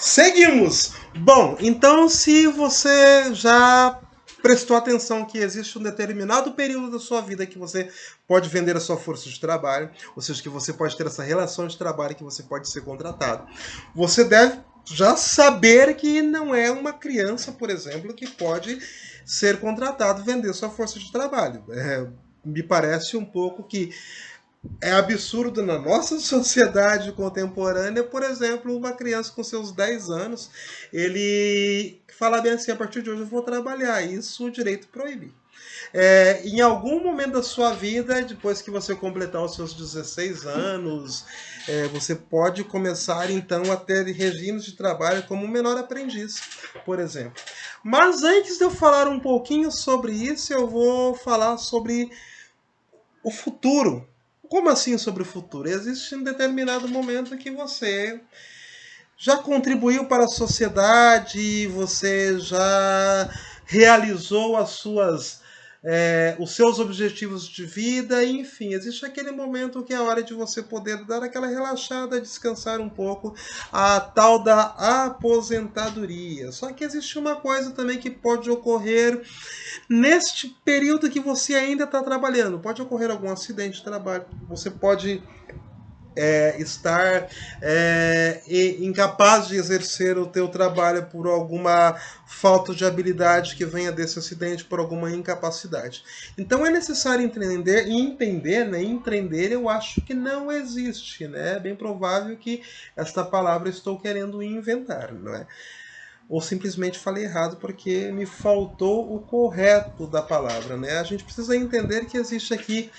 Seguimos! Bom, então se você já prestou atenção que existe um determinado período da sua vida que você pode vender a sua força de trabalho, ou seja, que você pode ter essa relação de trabalho que você pode ser contratado, você deve já saber que não é uma criança, por exemplo, que pode ser contratado e vender sua força de trabalho. Me parece um pouco que é absurdo na nossa sociedade contemporânea, por exemplo, uma criança com seus 10 anos, ele fala bem assim, a partir de hoje eu vou trabalhar. Isso o direito proíbe. Em algum momento da sua vida, depois que você completar os seus 16 anos, você pode começar então a ter regimes de trabalho como menor aprendiz, por exemplo. Mas antes de eu falar um pouquinho sobre isso, eu vou falar sobre o futuro. Como assim sobre o futuro? Existe um determinado momento que você já contribuiu para a sociedade, você já realizou os seus objetivos de vida, enfim, existe aquele momento que é a hora de você poder dar aquela relaxada, descansar um pouco, a tal da aposentadoria. Só que existe uma coisa também que pode ocorrer neste período que você ainda está trabalhando. Pode ocorrer algum acidente de trabalho, você pode estar incapaz de exercer o teu trabalho por alguma falta de habilidade que venha desse acidente, por alguma incapacidade. Então é necessário entender, né? Empreender eu acho que não existe, né? É bem provável que esta palavra eu estou querendo inventar, não é? Ou simplesmente falei errado porque me faltou o correto da palavra, né? A gente precisa entender que existe aqui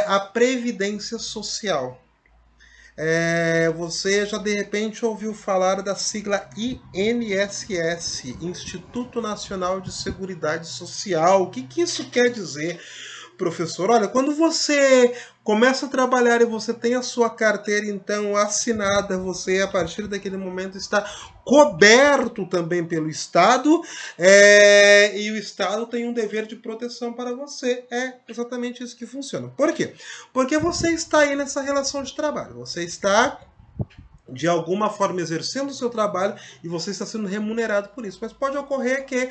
a previdência social. Você já de repente ouviu falar da sigla INSS, Instituto Nacional de Seguridade Social. O que isso quer dizer, professor? Olha, quando você começa a trabalhar e você tem a sua carteira então assinada, você a partir daquele momento está coberto também pelo Estado, e o Estado tem um dever de proteção para você. É exatamente isso que funciona. Por quê? Porque você está aí nessa relação de trabalho, você está de alguma forma exercendo o seu trabalho e você está sendo remunerado por isso. Mas pode ocorrer que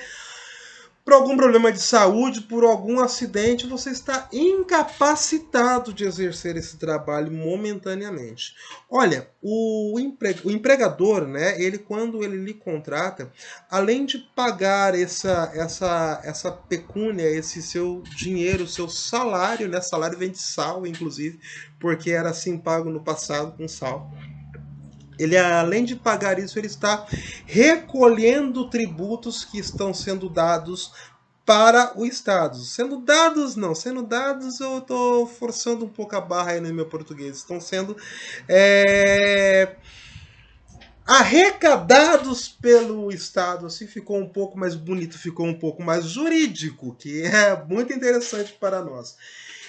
por algum problema de saúde, por algum acidente, você está incapacitado de exercer esse trabalho momentaneamente. Olha, o empregador, né, ele quando ele lhe contrata, além de pagar essa pecúnia, esse seu dinheiro, seu salário, né, salário vem de sal, inclusive, porque era assim pago no passado com sal. Ele, além de pagar isso, ele está recolhendo tributos que estão sendo dados para o Estado. Sendo dados, não. Sendo dados, eu estou forçando um pouco a barra aí no meu português. Estão sendo arrecadados pelo Estado. Assim ficou um pouco mais bonito, ficou um pouco mais jurídico, que é muito interessante para nós.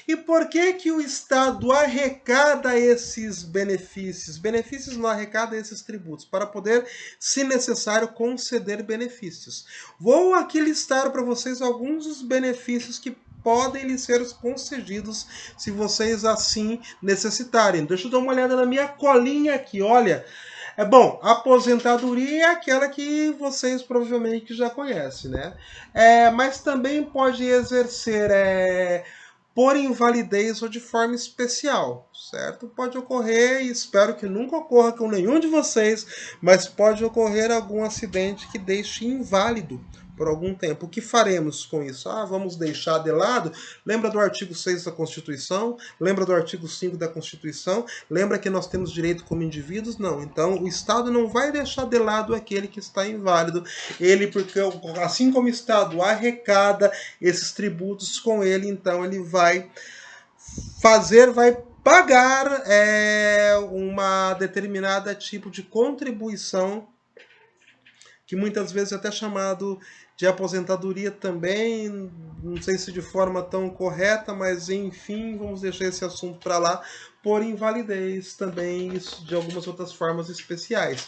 E por que o Estado arrecada esses benefícios? Benefícios não arrecada esses tributos, para poder, se necessário, conceder benefícios. Vou aqui listar para vocês alguns dos benefícios que podem lhes ser concedidos se vocês assim necessitarem. Deixa eu dar uma olhada na minha colinha aqui, olha. Bom, a aposentadoria é aquela que vocês provavelmente já conhecem, né? Mas também pode exercer por invalidez ou de forma especial, certo? Pode ocorrer, e espero que nunca ocorra com nenhum de vocês, mas pode ocorrer algum acidente que deixe inválido por algum tempo. O que faremos com isso? Vamos deixar de lado? Lembra do artigo 6 da Constituição? Lembra do artigo 5 da Constituição? Lembra que nós temos direito como indivíduos? Não. Então, o Estado não vai deixar de lado aquele que está inválido. Ele, porque assim como o Estado arrecada esses tributos com ele, então ele vai pagar uma determinada tipo de contribuição, que muitas vezes é até chamado de aposentadoria também, não sei se de forma tão correta, mas enfim, vamos deixar esse assunto para lá, por invalidez também, isso de algumas outras formas especiais.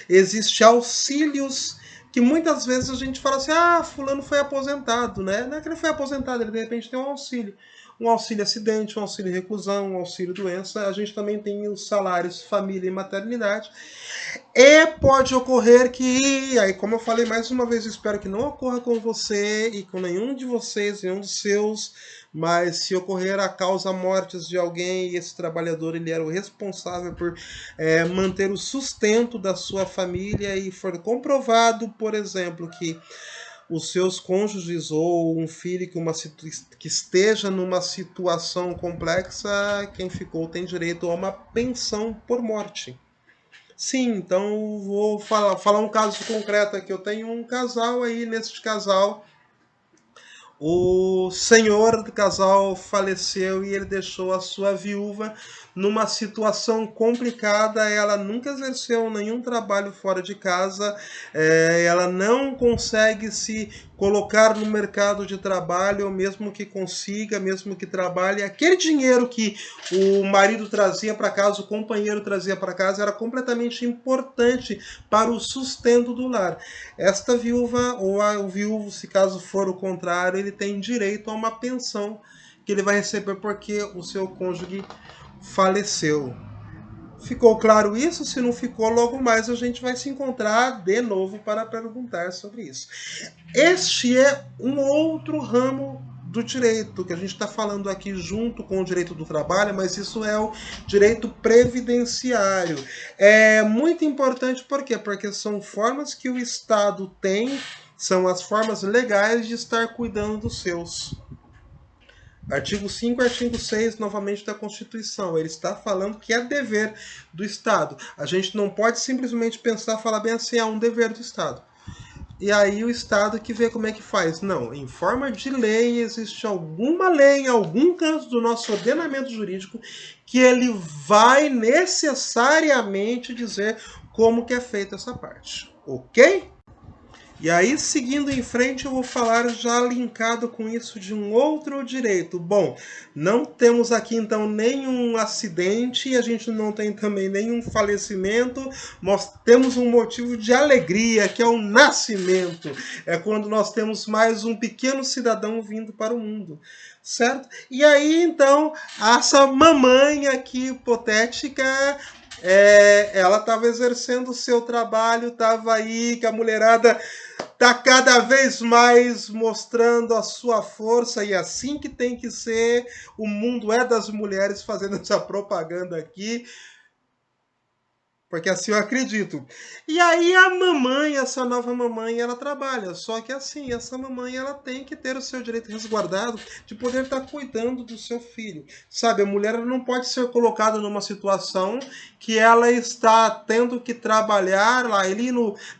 Existem auxílios que muitas vezes a gente fala assim, fulano foi aposentado, né? Não é que ele foi aposentado, ele de repente tem um auxílio. um auxílio acidente, um auxílio reclusão, um auxílio doença. A gente também tem os salários família e maternidade. E pode ocorrer que, aí como eu falei mais uma vez, eu espero que não ocorra com você e com nenhum de vocês, nenhum dos seus, mas se ocorrer a causa mortes de alguém e esse trabalhador ele era o responsável por manter o sustento da sua família e for comprovado, por exemplo, que os seus cônjuges ou um filho que esteja numa situação complexa, quem ficou tem direito a uma pensão por morte. Sim, então vou falar um caso concreto aqui. Eu tenho um casal aí, neste casal, o senhor do casal faleceu e ele deixou a sua viúva numa situação complicada. Ela nunca exerceu nenhum trabalho fora de casa, ela não consegue se colocar no mercado de trabalho, mesmo que consiga, mesmo que trabalhe. Aquele dinheiro que o marido trazia para casa, o companheiro trazia para casa, era completamente importante para o sustento do lar. Esta viúva, ou o viúvo, se caso for o contrário, ele tem direito a uma pensão que ele vai receber porque o seu cônjuge faleceu. Ficou claro isso? Se não ficou, logo mais a gente vai se encontrar de novo para perguntar sobre isso. Este é um outro ramo do direito, que a gente está falando aqui junto com o direito do trabalho, mas isso é o direito previdenciário. É muito importante, por quê? Porque são formas que o Estado tem, são as formas legais de estar cuidando dos seus. Artigo 5 e artigo 6, novamente, da Constituição. Ele está falando que é dever do Estado. A gente não pode simplesmente pensar, falar bem assim, é um dever do Estado. E aí o Estado que vê como é que faz. Não, em forma de lei, existe alguma lei em algum canto do nosso ordenamento jurídico que ele vai necessariamente dizer como que é feita essa parte. Ok? E aí, seguindo em frente, eu vou falar já linkado com isso de um outro direito. Bom, não temos aqui então nenhum acidente, a gente não tem também nenhum falecimento, nós temos um motivo de alegria, que é o nascimento. É quando nós temos mais um pequeno cidadão vindo para o mundo. Certo? E aí, então, essa mamãe aqui hipotética, ela estava exercendo o seu trabalho, estava aí, que a mulherada está cada vez mais mostrando a sua força, e assim que tem que ser. O mundo é das mulheres, fazendo essa propaganda aqui, porque assim eu acredito. E aí a mamãe, essa nova mamãe, ela trabalha. Só que assim, essa mamãe, ela tem que ter o seu direito resguardado de poder estar cuidando do seu filho. Sabe, a mulher ela não pode ser colocada numa situação que ela está tendo que trabalhar lá, ali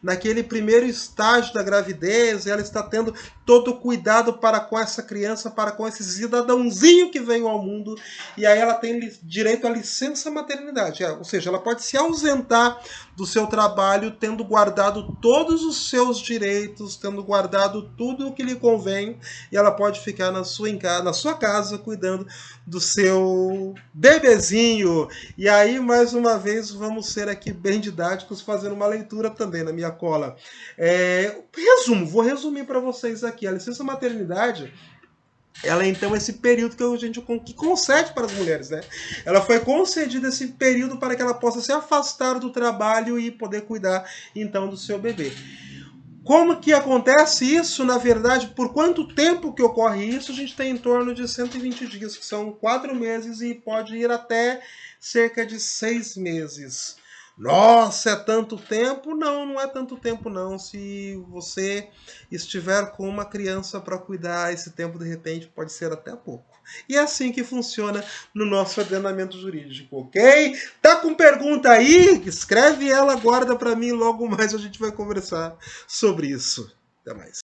naquele primeiro estágio da gravidez, ela está tendo todo o cuidado para com essa criança, para com esse cidadãozinho que veio ao mundo, e aí ela tem direito à licença maternidade, ou seja, ela pode se ausentar do seu trabalho tendo guardado todos os seus direitos, tendo guardado tudo o que lhe convém, e ela pode ficar na sua casa cuidando do seu bebezinho. E aí, mais uma vez, vamos ser aqui bem didáticos, fazendo uma leitura também na minha cola. Vou resumir para vocês aqui. A licença maternidade, ela é então esse período que a gente concede para as mulheres, né? Ela foi concedida esse período para que ela possa se afastar do trabalho e poder cuidar então do seu bebê. Como que acontece isso, na verdade, por quanto tempo que ocorre isso? A gente tem em torno de 120 dias, que são 4 meses, e pode ir até cerca de 6 meses. Nossa, é tanto tempo? Não, não é tanto tempo não. Se você estiver com uma criança para cuidar, esse tempo de repente pode ser até pouco. E é assim que funciona no nosso ordenamento jurídico, ok? Tá com pergunta aí? Escreve ela, guarda para mim, logo mais a gente vai conversar sobre isso. Até mais.